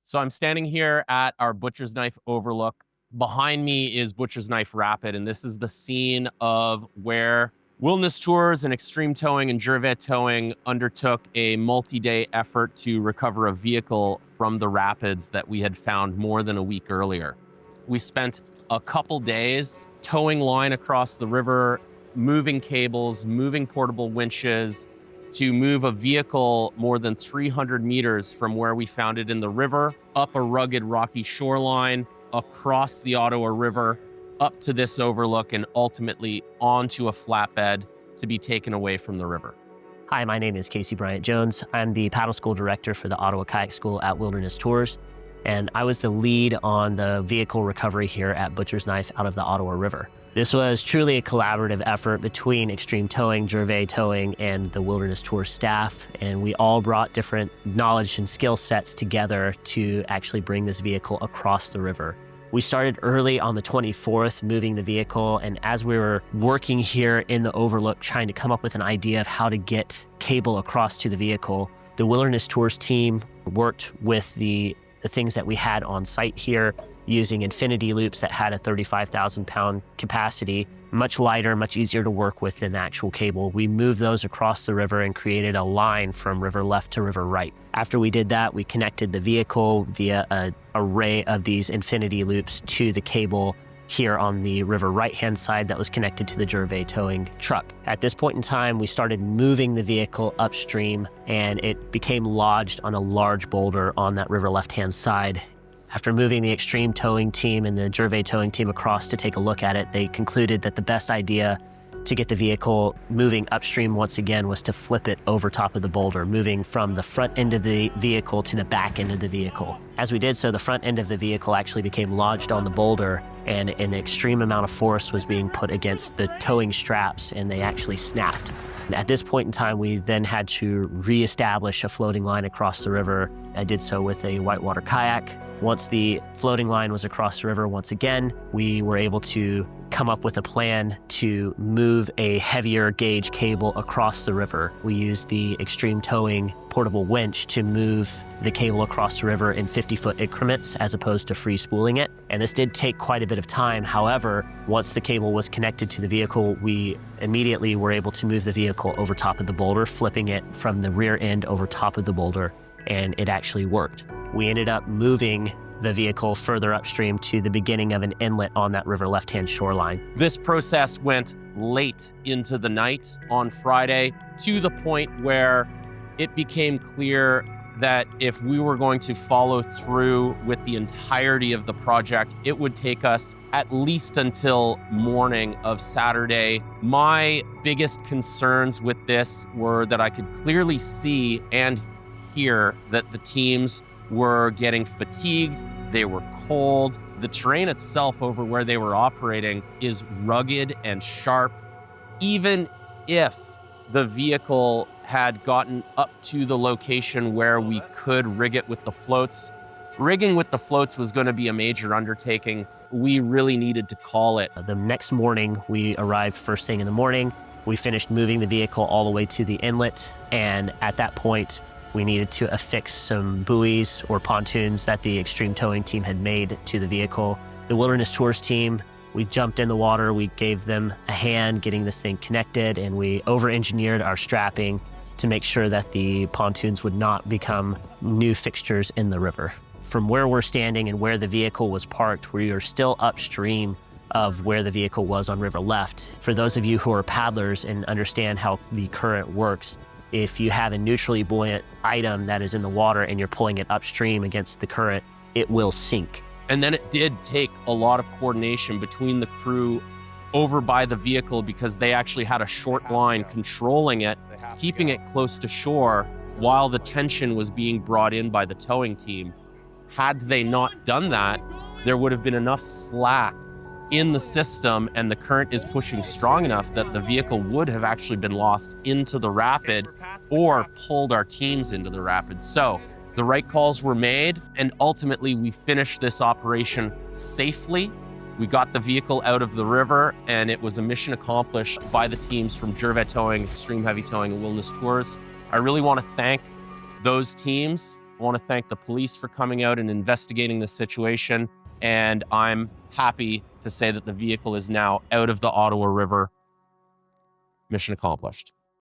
So I'm standing here at our Butcher's Knife Overlook. Behind me is Butcher's Knife Rapid, and this is the scene of where Wilderness Tours and Xtreme Towing and Gervais Towing undertook a multi-day effort to recover a vehicle from the rapids that we had found more than a week earlier. We spent a couple days towing line across the river, moving cables, moving portable winches to move a vehicle more than 300 meters from where we found it in the river, up a rugged rocky shoreline, across the Ottawa River, up to this overlook, and ultimately onto a flatbed to be taken away from the river. Hi, my name is Casey Bryant Jones. I'm the paddle school director for the Ottawa Kayak School at Wilderness Tours, and I was the lead on the vehicle recovery here at Butcher's Knife out of the Ottawa River. This was truly a collaborative effort between Xtreme Towing, Gervais Towing, and the Wilderness Tours staff, and we all brought different knowledge and skill sets together to actually bring this vehicle across the river. We started early on the 24th, moving the vehicle, and as we were working here in the overlook, trying to come up with an idea of how to get cable across to the vehicle, the Wilderness Tours team worked with the things that we had on site here, using infinity loops that had a 35,000 pound capacity, much lighter, much easier to work with than the actual cable. We moved those across the river and created a line from river left to river right. After we did that, we connected the vehicle via an array of these infinity loops to the cable here on the river right-hand side that was connected to the Gervais towing truck. At this point in time, we started moving the vehicle upstream, and it became lodged on a large boulder on that river left-hand side. After moving the Xtreme Towing team and the Gervais Towing team across to take a look at it, they concluded that the best idea to get the vehicle moving upstream once again was to flip it over top of the boulder, moving from the front end of the vehicle to the back end of the vehicle. As we did so, the front end of the vehicle actually became lodged on the boulder, and an extreme amount of force was being put against the towing straps, and they actually snapped. At this point in time, we then had to reestablish a floating line across the river. I did so with a Whitewater kayak. Once the floating line was across the river once again, we were able to come up with a plan to move a heavier gauge cable across the river. We used the Xtreme Towing portable winch to move the cable across the river in 50-foot increments as opposed to free spooling it. And this did take quite a bit of time. However, once the cable was connected to the vehicle, we immediately were able to move the vehicle over top of the boulder, flipping it from the rear end over top of the boulder, and it actually worked. We ended up moving the vehicle further upstream to the beginning of an inlet on that river left-hand shoreline. This process went late into the night on Friday, to the point where it became clear that if we were going to follow through with the entirety of the project, it would take us at least until morning of Saturday. My biggest concerns with this were that I could clearly see and hear that the teams were getting fatigued, they were cold. The terrain itself over where they were operating is rugged and sharp. Even if the vehicle had gotten up to the location where we could rig it with the floats, rigging with the floats was going to be a major undertaking. We really needed to call it. The next morning, we arrived first thing in the morning. We finished moving the vehicle all the way to the inlet, and at that point, we needed to affix some buoys or pontoons that the Xtreme Towing team had made to the vehicle. The Wilderness Tours team, we jumped in the water, we gave them a hand getting this thing connected, and we over-engineered our strapping to make sure that the pontoons would not become new fixtures in the river. From where we're standing and where the vehicle was parked, we are still upstream of where the vehicle was on river left. For those of you who are paddlers and understand how the current works, if you have a neutrally buoyant item that is in the water and you're pulling it upstream against the current, it will sink. And then it did take a lot of coordination between the crew over by the vehicle, because they actually had a short line controlling it, keeping it close to shore while the tension was being brought in by the towing team. Had they not done that, there would have been enough slack in the system, and the current is pushing strong enough that the vehicle would have actually been lost into the rapid or pulled our teams into the rapid. So the right calls were made, and ultimately we finished this operation safely. We got the vehicle out of the river, and it was a mission accomplished by the teams from Gervais Towing, Xtreme Heavy Towing, and Wilderness Tours. I really want to thank those teams I want to thank the police for coming out and investigating the situation. And I'm happy to say that the vehicle is now out of the Ottawa River. Mission accomplished.